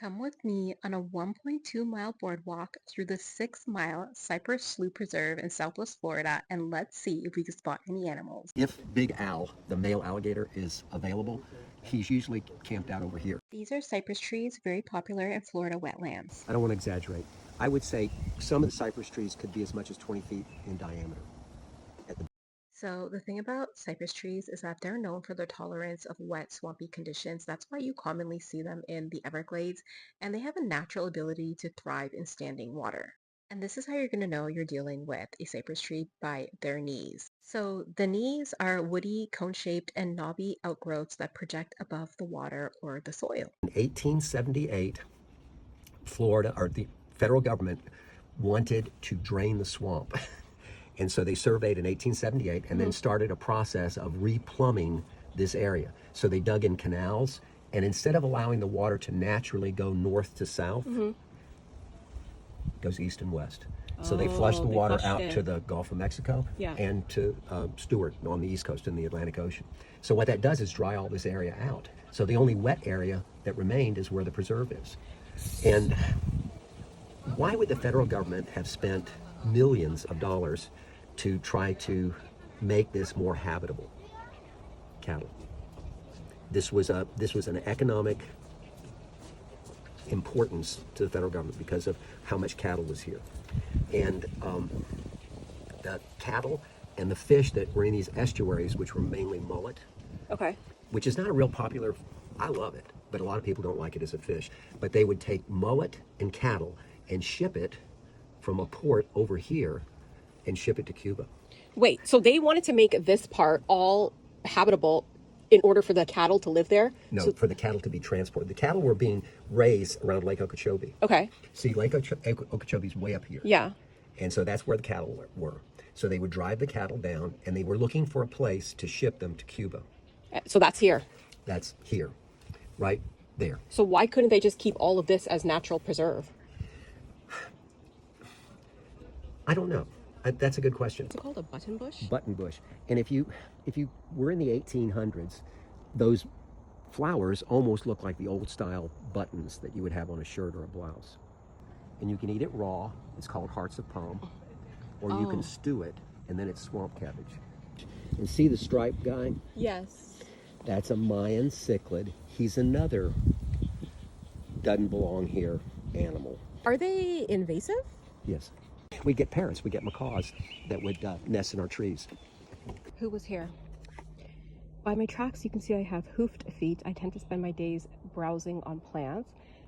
Come with me on a 1.2-mile boardwalk through the 6-mile Cypress Slough Preserve in Southwest Florida, and let's see if we can spot any animals. If Big Al, the male alligator, is available, he's usually camped out over here. These are cypress trees, very popular in Florida wetlands. I don't want to exaggerate. I would say some of the cypress trees could be as much as 20 feet in diameter. So the thing about cypress trees is that they're known for their tolerance of wet, swampy conditions. That's why you commonly see them in the Everglades, and they have a natural ability to thrive in standing water. And this is how you're going to know you're dealing with a cypress tree by their knees. So the knees are woody, cone-shaped, and knobby outgrowths that project above the water or the soil. In 1878, Florida, or the federal government, wanted to drain the swamp. And so they surveyed in 1878 and then started a process of replumbing this area. So they dug in canals, and instead of allowing the water to naturally go north to south, it goes east and west. So they flushed the water out to the Gulf of Mexico and to Stewart on the east coast in the Atlantic Ocean. So what that does is dry all this area out. So the only wet area that remained is where the preserve is. And why would the federal government have spent millions of dollars to try to make this more habitable? Cattle. This was an economic importance to the federal government because of how much cattle was here. And the cattle and the fish that were in these estuaries, which were mainly mullet, Okay. which is not a real popular, I love it, but a lot of people don't like it as a fish. But they would take mullet and cattle and ship it from a port over here and ship it to Cuba. Wait, so they wanted to make this part all habitable in order for the cattle to live there? No, So, for the cattle to be transported. The cattle were being raised around Lake Okeechobee. okay. See, Lake Okeechobee's way up here. Yeah. And so that's where the cattle were. So they would drive the cattle down, and they were looking for a place to ship them to Cuba. So that's here. That's here, right there. So why couldn't they just keep all of this as natural preserve? I don't know. That's a good question. Is it called a button bush? Button bush. And if you were in the 1800s, those flowers almost look like the old style buttons that you would have on a shirt or a blouse. And you can eat it raw. It's called hearts of palm. Or you can stew it, and then it's swamp cabbage. And see the striped guy? Yes. That's a Mayan cichlid. He's another doesn't belong here animal. Are they invasive? Yes. We get parrots, we get macaws that would nest in our trees. Who was here? By my tracks, you can see I have hoofed feet. I tend to spend my days browsing on plants.